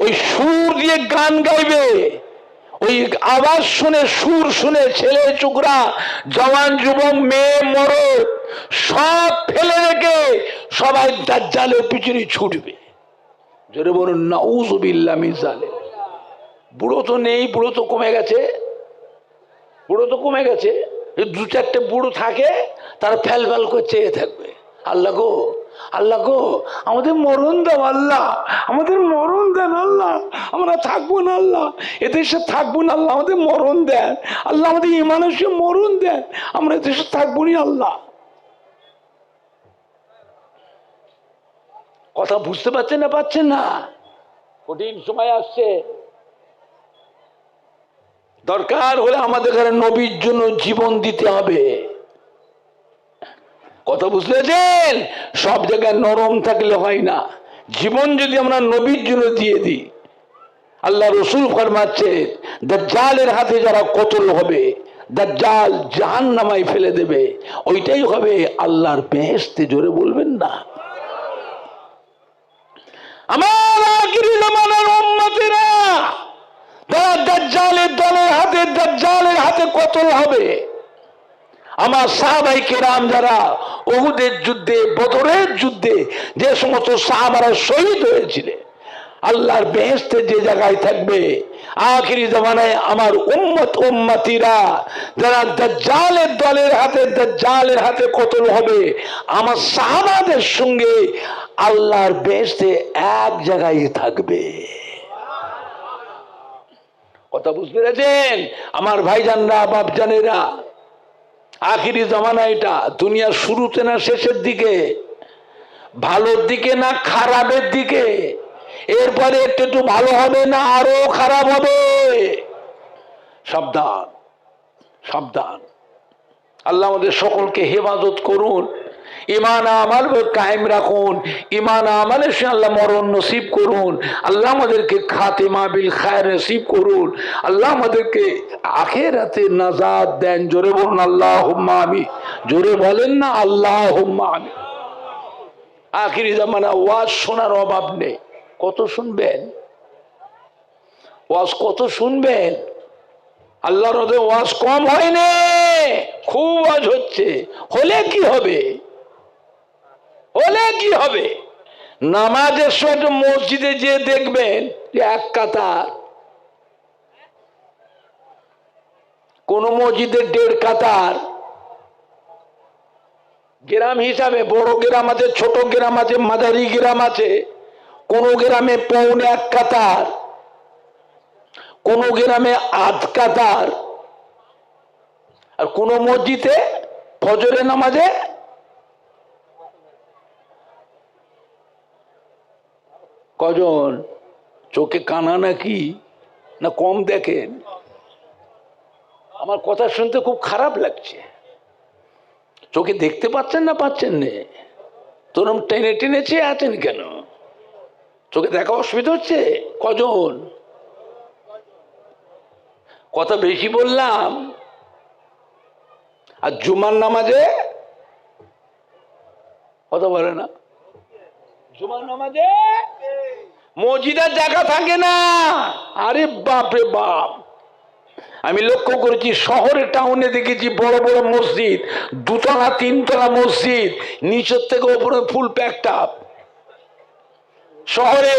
ওই সুর দিয়ে গান গাইবে, ওই আওয়াজ শুনে সুর শুনে ছেলে চুকরা জওয়ান যুবক মেয়ে মরদ সব ফেলে রেখে সবাই দাজ্জালের পিছনে ছুটবে। জোরে বলুন নাউযুবিল্লাহ মিন যালিক। বুড়ো তো নেই, বুড়ো তো কমে গেছে, বুড়ো তো কমে গেছে। এই দু চারটে বুড়ো থাকে, তারা ফ্যাল ফ্যাল করে চেয়ে থাকবে, আল্লাহ গো আল্লাহ গো আমাদের মরণ দাও আল্লাহ, আমাদের মরণ দেন আল্লাহ, আমরা থাকবো না আল্লাহ, এদেশে থাকবো না আল্লাহ, আমাদের মরণ দেন আল্লাহ, আমাদের ইমানের সঙ্গে মরণ দেন, আমরা এদেশে থাকবো না আল্লাহ। কথা বুঝতে পারছেন না? পাচ্ছেন না? কঠিন সময় আসছে। দরকার হলে আমাদের এখানে নবীর জন্য জীবন দিতে হবে। কথা বুঝলেন? সব জায়গায় নরম থাকলে হয় না। জীবন যদি আমরা নবীর জন্য দিয়ে দিই, আল্লাহ রসুল ফরমাচ্ছে দাজ্জালের হাতে যারা কতল হবে, দাজ্জাল জাহান্নামায় ফেলে দেবে, ওইটাই হবে আল্লাহর বেহেশতে। জোরে বলবেন না? আমার আখিরি জামানার উম্মতেরা তারা দাজ্জালের দলের হাতে, দাজ্জালের হাতে কতল হবে। আমার সাহাবায়ে কেরাম যারা উহুদের যুদ্ধে, বদরের যুদ্ধে যে সমস্ত সাহাবারা শহীদ হয়েছিলেন, আল্লাহর বেহেশতে যে জায়গায় থাকবে, আখিরি জামানায় আমার উম্মত উম্মতিরা যারা দাজ্জালের দলের হাতে, দাজ্জালের হাতে কতল হবে, আমার সাহাবাদের সঙ্গে আল্লাহর বেহেশতে এক জায়গায় থাকবে। কথা বুঝতে পেরেছেন আমার ভাইজানরা, বাপজানেরা? আখিরি জামানা এটা। দুনিয়ার শুরুতে না শেষের দিকে, ভালোর দিকে না খারাপের দিকে, এরপরে একটু একটু ভালো হবে না আরো খারাপ হবে। সাবধান সাবধান। আল্লাহ আমাদের সকলকে হেফাজত করুন, ইমান আমাল কায়েম রাখুন, ইমান আমালের সঙ্গে আল্লাহ মরণ নসিব করুন, আল্লাহ আমাদেরকে খাতিমা বিল খায়র নসিব করুন, আল্লাহ আমাদেরকে আখিরাতে নাজাত দেন। জোরে বলুন আল্লাহুম্মা আমিন। জোরে বলেন না আল্লাহুম্মা আমিন। আখিরি জামানা ওয়াজ শোনার অভাব নেই। কত শুনবেন ওয়াজ? কত শুনবেন? আল্লাহর ওয়াজ কম হয়নি, খুব ওয়াজ হচ্ছে। হলে কি হবে? হলে কি হবে? নামাজের সময় মসজিদে যে দেখবেন যে এক কাতার, কোন মসজিদে 1.5 কাতার। গ্রাম হিসাবে বড় গ্রাম আছে, ছোট গ্রাম আছে, মাঝারি গ্রাম আছে। কোন গ্রামে 1.25 কাতার, কোন গ্রামে 1/2 কাতার, আর কোন মসজিদে ফজরের নামাজে কজন? চোখে কানা নাকি? না কম দেখেন? আমার কথা শুনতে খুব খারাপ লাগছে। চোখে দেখতে পাচ্ছেন না? পাচ্ছেন না? তোরম টেনে টেনে চেয়ে আছেন কেন? চোখে দেখা অসুবিধা হচ্ছে? কজন? কথা বেশি বললাম? আর জুমার নামাজে কথা বলে না? জুমার নামাজে মসজিদের জায়গা থাকে না। আরে বাপ রে বাপ, আমি লক্ষ্য করেছি শহরে, টাউনে দেখেছি বড় বড় মসজিদ, 2 তলা 3 তলা মসজিদ, নিচের থেকে উপরে ফুল প্যাকড আপ। শহরে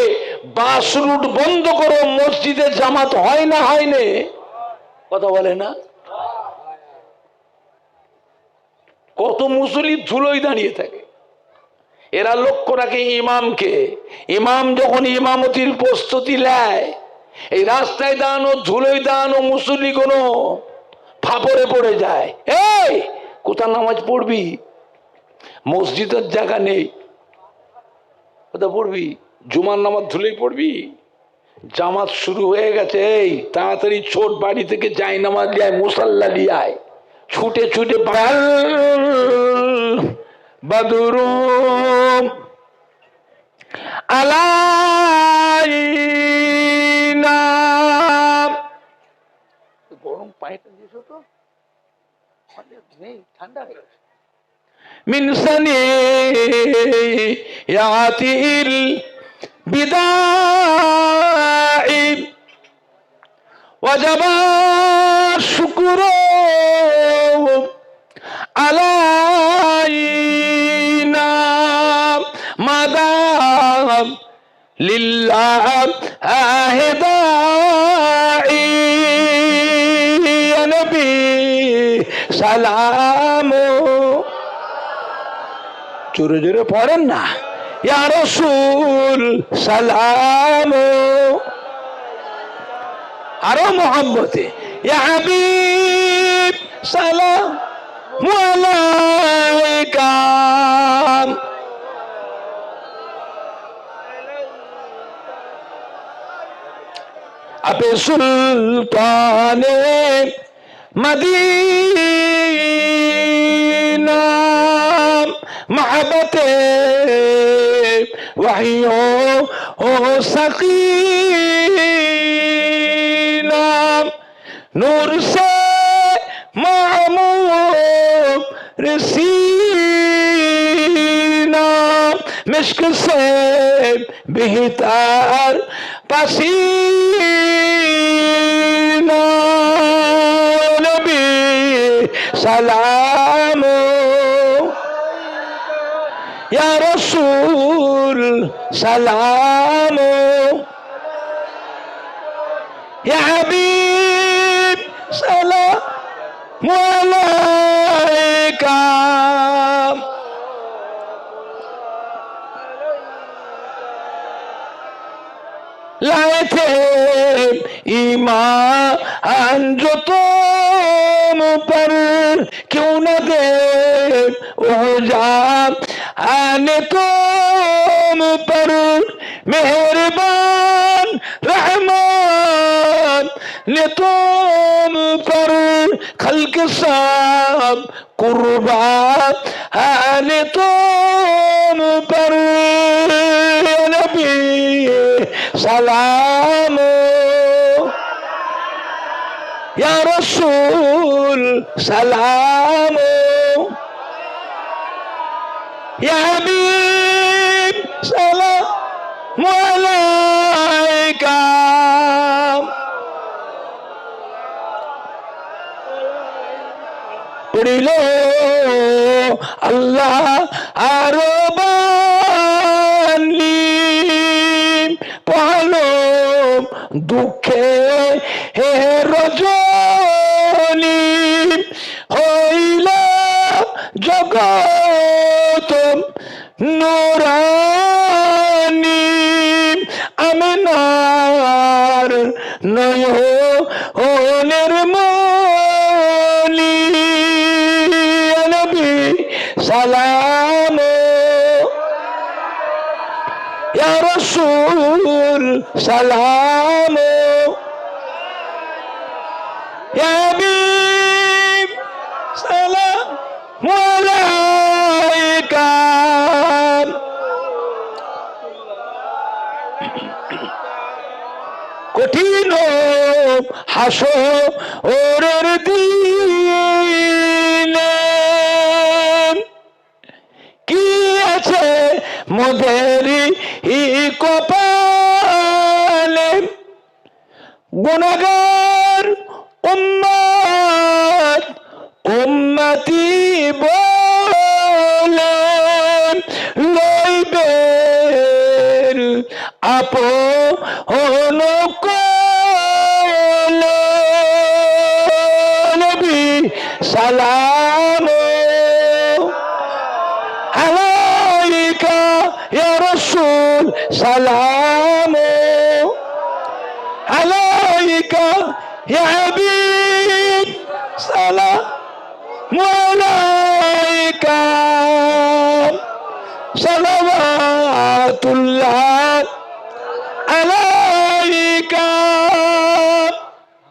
বাস রুট বন্ধ করো, মসজিদে জামাত হয় না? হয়নি? কথা বলে না? কত মুসল্লি ধুলোয় দাঁড়িয়ে থাকে। এরা লক্ষ্য রাখে ইমামকে। ইমাম যখন ইমামতির প্রস্তুতি নেয়, এই রাস্তায় দাঁড়ানো, ধুলোয় দাঁড়ানো মুসল্লি কোনো ফাপড়ে পড়ে যায়। এই কোথা নামাজ পড়বি? মসজিদের জায়গা নেই, কোথা পড়বি? জুমার নামাজ ধুলেই পড়বি? জামাত শুরু হয়ে গেছে, এই তাড়াতাড়ি ছোট বাড়ি থেকে যাই নামাজ লিয়ায়, মুসাল্লা লিয়ায়, ছুটে ছুটে বাদুরুম আলাইনা। গরম পানিটা দিয়েছো তো? নেই, ঠান্ডা হয়ে গেছে। মিন সানিয়াতিল বিদায় ওয়াজাবা শুকুরু আলাইনা মাদাম লিল্লাহ আহদাই ইয়া নবী সালাম জোরে জোরে পড়েন না ইয়া রাসূল সালাম আরো মোহাম্মতে ইয়া হাবিব সালাম আলাইকা আপে সুলতানে মদিনা मोहब्बते वहियो हो सकीना नूर से मामूर रसीना मिश्क से बेहतर पसीना नबी सलाम या रसूल सलाम या हबीब सलाम अलैका लाए थे ईमान जो तुम पर क्यों न दे वो जान आने तुम पर मेहरबान रहमान ने तुम पर खल्क सब कुर्बान आने तुम पर नबी सलाम या रसूल सलाम या हबीब सलाम अलैका पढ़िलो अल्लाह आरबानी पढ़लो दुखे हे रजनी হইলা জগৎ নূরানী আমিনার নয়নের মনি নবী সালাম ইয়া রাসূল সালাম ইয়া হাবিব সালাম আলাইকা কঠিন হাসরের দিনে কি আছে মোদের কপালে গুনাহগার উম্মত উম্মতি বলে লইবের আপন কোলে নবী সালাম আলাইকা ইয়া রাসূল সালাম আলাইকা ইয়া হাবিব সালাম আলাইকা সালাওয়াতুল্লাহ আলাইকা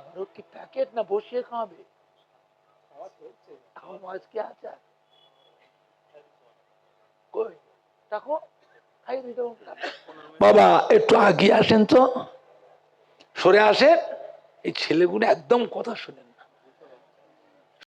আরো কি প্যাকেট না বসিয়ে খাবে আওয়াজ কি আছে কই দেখো খাই দিতে বাবা একটু আগে আসেন তো সরে আসেন এই ছেলেগুলো একদম কথা শুনেন